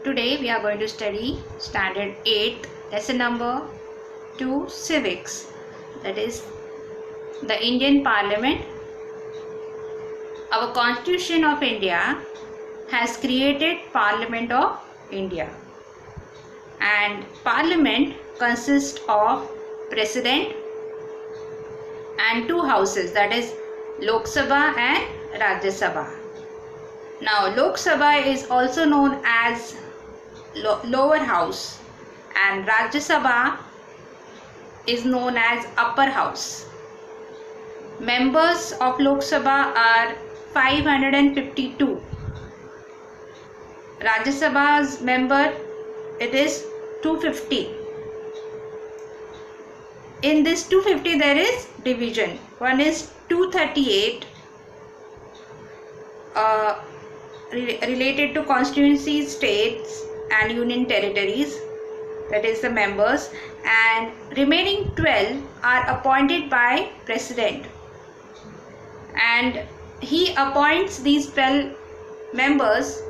Today we are going to study Standard 8, lesson number 2, Civics. That is the Indian Parliament. Our Constitution of India has created Parliament of India. And Parliament consists of President and two houses, that is Lok Sabha and Rajya Sabha. Now Lok Sabha is also known as lower house and Rajya Sabha is known as upper house. Members of Lok Sabha are 552. Rajya Sabha's member it is 250. In this 250 there is division. One is 238 related to constituencies, states and union territories, that is the members, and remaining 12 are appointed by President, and he appoints these 12 members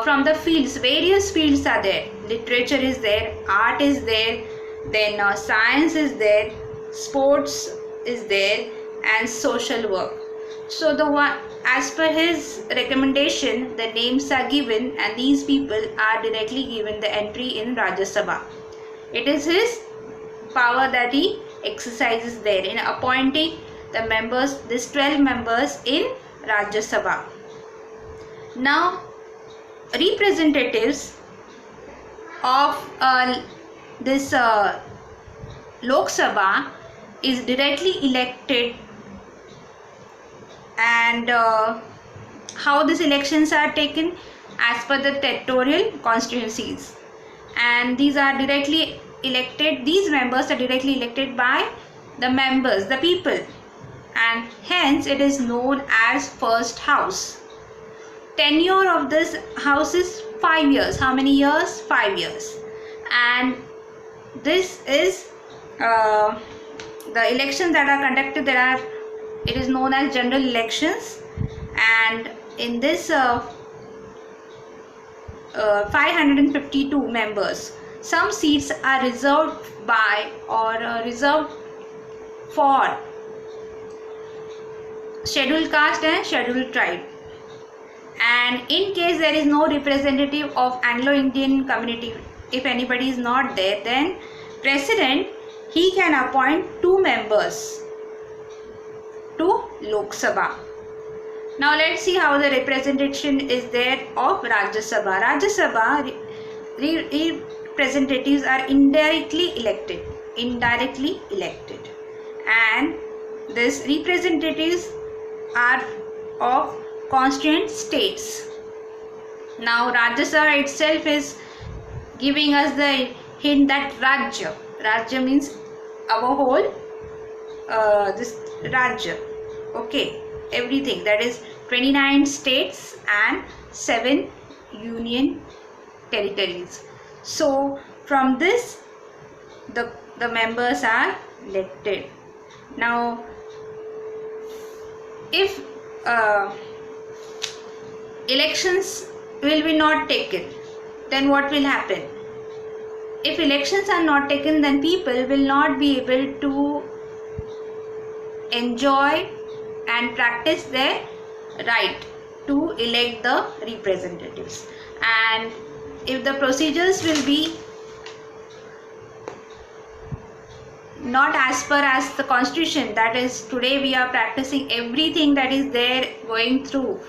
from the fields. Various fields are there. Literature is there, art is there, then science is there, sports is there, and social work. So the one, as per his recommendation, the names are given and these people are directly given the entry in Rajya Sabha. It is his power that he exercises there in appointing the members, these 12 members in Rajya Sabha. Now representatives of this Lok Sabha is directly elected, and how these elections are taken as per the territorial constituencies, and these are directly elected, these members are directly elected by the members, the people, and hence it is known as first house. Tenure of this house is 5 years. How many years? 5 years. And this is the elections that are conducted. It is known as general elections, and in this 552 members, some seats are reserved by or reserved for scheduled caste and scheduled tribe. And in case there is no representative of Anglo-Indian community, if anybody is not there, then President, he can appoint 2 members to Lok Sabha. Now let's see how the representation is there of Rajya Sabha. Rajya Sabha representatives are indirectly elected, and these representatives are of constituent states. Now Rajya Sabha itself is giving us the hint that Rajya means our whole this Rajya, okay, everything, that is 29 states and 7 union territories. So from this the members are elected. Now if elections will be not taken, then what will happen? If elections are not taken, then people will not be able to enjoy and practice their right to elect the representatives. And if the procedures will be not as per as the constitution, that is today we are practicing everything that is there going through,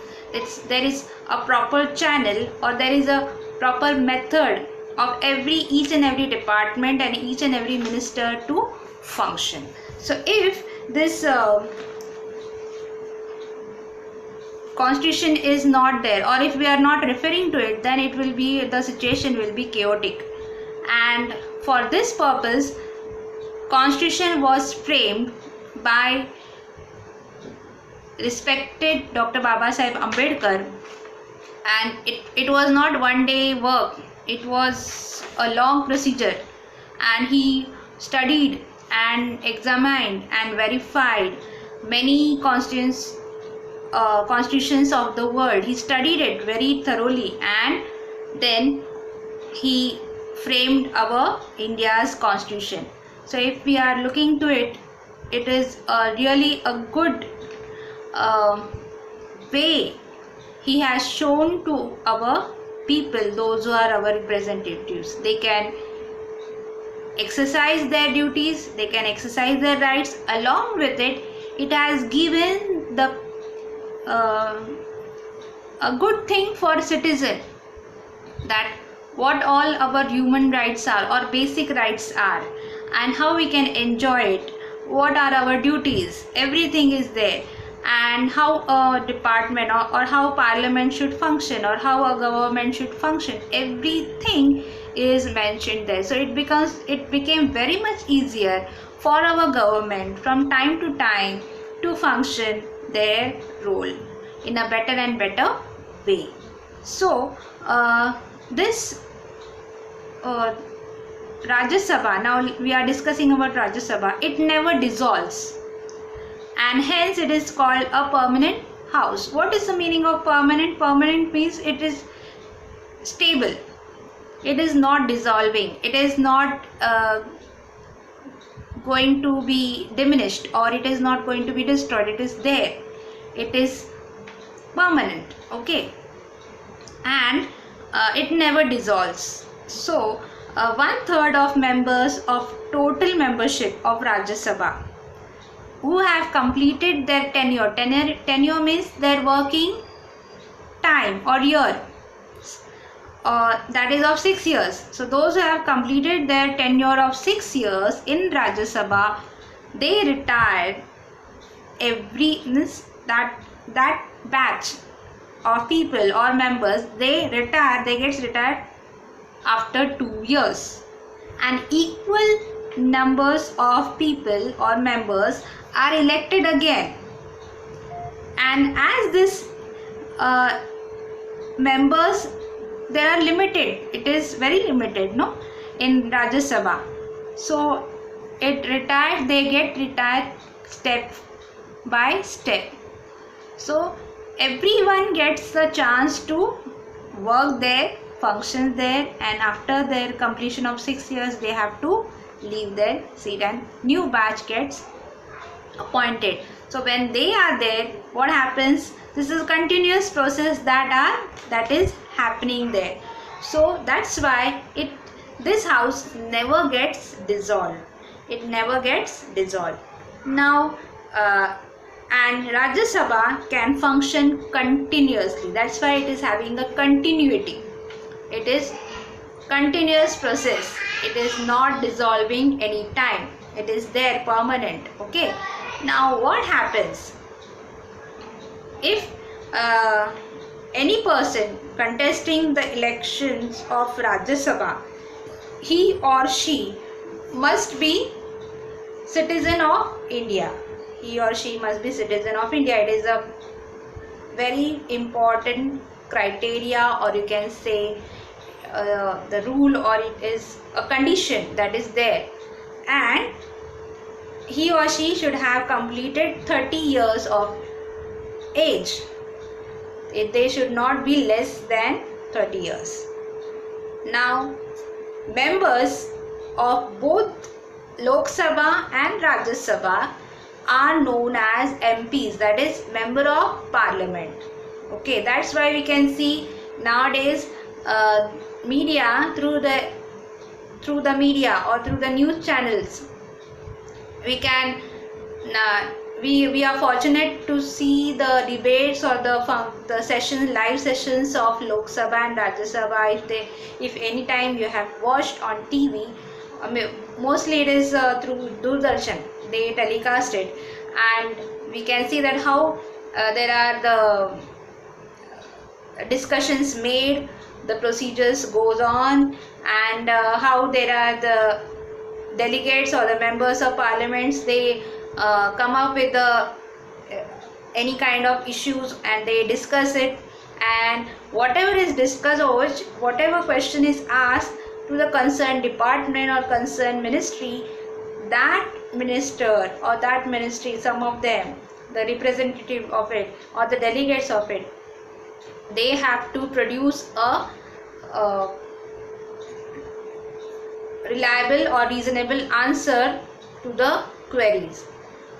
there is a proper channel or there is a proper method of each and every department and each and every minister to function. So if this constitution is not there, or if we are not referring to it, then it will be, the situation will be chaotic. And for this purpose, constitution was framed by respected Dr. Babasaheb Ambedkar, and it was not one day work, it was a long procedure, and he studied and examined and verified many constitutions of the world. He studied it very thoroughly and then he framed our India's constitution. So if we are looking to it, it is really a good way he has shown to our people, those who are our representatives. They can exercise their duties, they can exercise their rights. Along with it, it has given the a good thing for citizen, that what all our human rights are or basic rights are and how we can enjoy it, what are our duties, everything is there, and how a department or how parliament should function or how a government should function, everything is mentioned there. So it became very much easier for our government from time to time to function their role in a better and better way. So this Rajya Sabha, now we are discussing about Rajya Sabha, it never dissolves, and hence it is called a permanent house. What is the meaning of permanent? Permanent means it is stable, it is not dissolving, it is not going to be diminished, or it is not going to be destroyed. It is there, it is permanent, okay, and it never dissolves. So 1/3 of members of total membership of Rajya Sabha who have completed their tenure means their working time or year, that is of 6 years. So those who have completed their tenure of 6 years in Rajya Sabha, they retire that batch of people or members, they gets retired after 2 years, and equal numbers of people or members are elected again. And as this members, they are limited, it is very limited, no, in Rajya Sabha. So they get retired step by step. So everyone gets the chance to work there, function there, and after their completion of 6 years they have to leave their seat and new batch gets appointed. So when they are there, what happens? This is a continuous process that is happening there. So that's why this house never gets dissolved. It never gets dissolved. Now and Rajya Sabha can function continuously. That's why it is having a continuity. It is continuous process. It is not dissolving any time. It is there, permanent. Okay. Now what happens if any person contesting the elections of Rajya Sabha, he or she must be citizen of India. He or she must be citizen of India. It is a very important criteria, or you can say the rule, or it is a condition that is there. And he or she should have completed 30 years of age. They should not be less than 30 years. Now, members of both Lok Sabha and Rajya Sabha are known as MPs, that is Member of Parliament. Okay, that's why we can see nowadays media, through the media or through the news channels, we can we are fortunate to see the debates or the sessions, live sessions of Lok Sabha and Rajya Sabha. If any time you have watched on TV, mostly it is through Doordarshan, they telecast it, and we can see that how there are the discussions made, the procedures goes on, and how there are the delegates or the members of parliaments, they come up with any kind of issues and they discuss it, and whatever is discussed or whatever question is asked to the concerned department or concerned ministry, that minister or that ministry, some of them, the representative of it or the delegates of it, they have to produce a reliable or reasonable answer to the queries.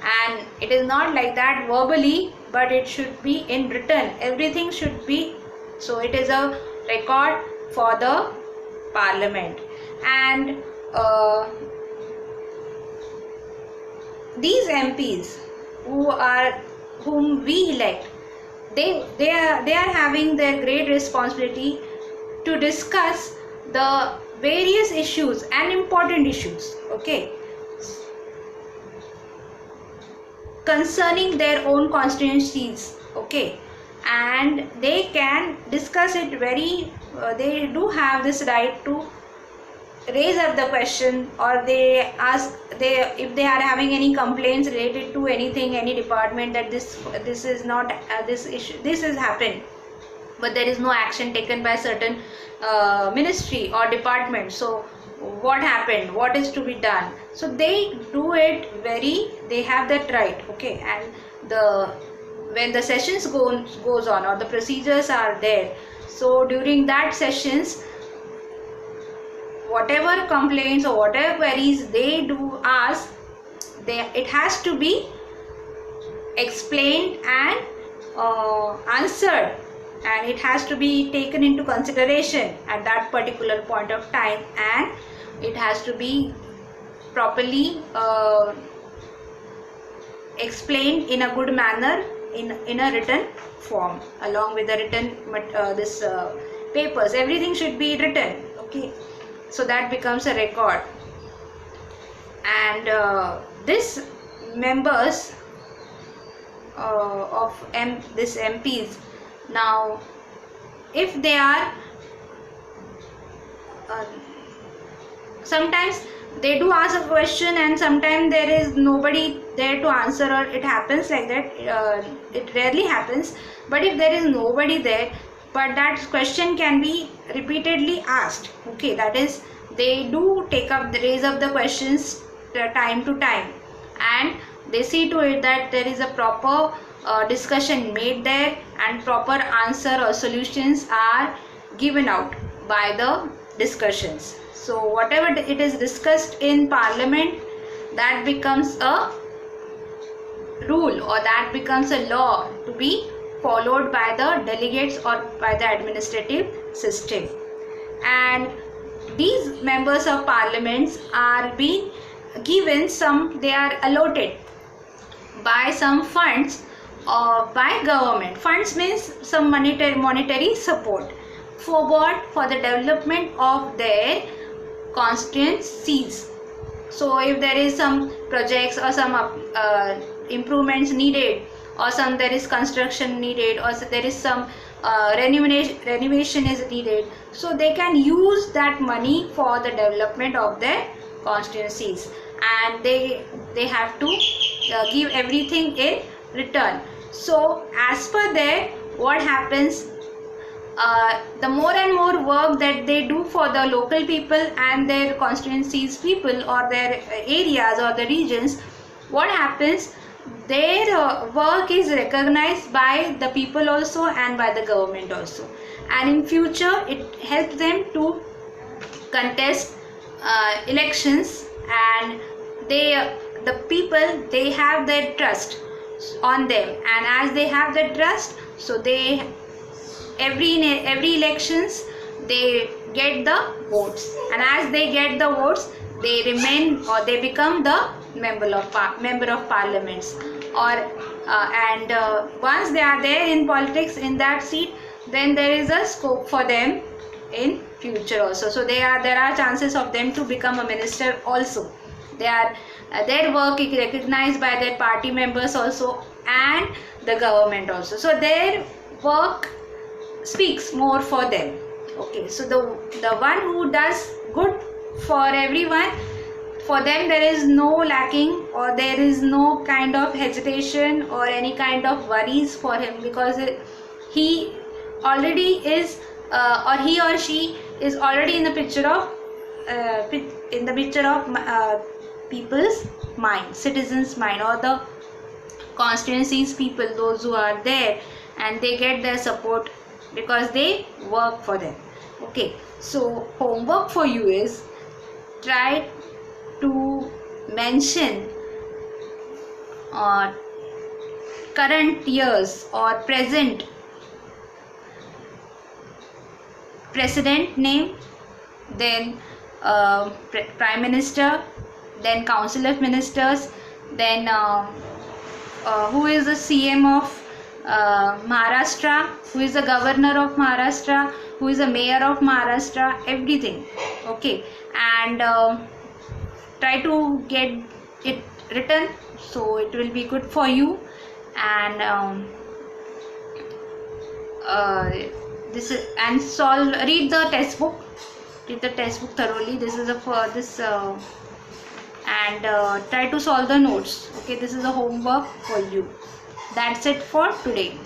And it is not like that verbally, but it should be in written. Everything should be, so it is a record for the parliament. And these MPs whom we elect, they are having their great responsibility to discuss the various issues and important issues, okay, concerning their own constituencies, okay, and they can discuss it very they do have this right to raise up the question, or they ask, if they are having any complaints related to anything, any department, that this is not this issue, this has happened, but there is no action taken by certain ministry or department, so what happened, what is to be done, so they do it they have that right, okay. And when the sessions goes on, or the procedures are there, so during that sessions, whatever complaints or whatever queries they do ask, it has to be explained and answered, and it has to be taken into consideration at that particular point of time, and it has to be properly explained in a good manner in a written form, along with the written papers. Everything should be written, okay, so that becomes a record. And this members of this MPs, now if they are sometimes they do ask a question and sometimes there is nobody there to answer, or it happens like that, it rarely happens, but if there is nobody there, but that question can be repeatedly asked, okay, that is, they do raise up the questions time to time, and they see to it that there is a proper discussion made there, and proper answer or solutions are given out by the discussions. So whatever it is discussed in parliament, that becomes a rule, or that becomes a law to be followed by the delegates or by the administrative system. And these members of parliaments are being given they are allotted by some funds or by government. Funds means some monetary support. For what? For the development of their constituencies. So if there is some projects or some improvements needed, or there is construction needed, or there is some renovation is needed, so they can use that money for the development of their constituencies, and they have to give everything in return. So as per that, what happens, the more and more work that they do for the local people and their constituencies people, or their areas or the regions, what happens, their work is recognized by the people also and by the government also, and in future it helps them to contest elections, and the people, they have their trust on them, and as they have the trust, so they every elections they get the votes, and as they get the votes, they remain, or they become the member of parliaments, or and once they are there in politics in that seat, then there is a scope for them in future also. So there are chances of them to become a minister also. Their work is recognized by their party members also and the government also. So their work speaks more for them. Okay, so the one who does good for everyone, for them there is no lacking, or there is no kind of hesitation or any kind of worries for him, because he already is or he or she is already in the picture of people's mind, citizens' mind, or the constituencies people, those who are there, and they get their support because they work for them. Okay, so homework for you is, try to mention current years or present president name, then prime minister, then council of ministers, then who is the CM of Maharashtra, who is the governor of Maharashtra, who is the mayor of Maharashtra, everything. Okay, and try to get it written, so it will be good for you. And this is, and solve, read the textbook thoroughly. This is for this and try to solve the notes. Okay, this is a homework for you. That's it for today.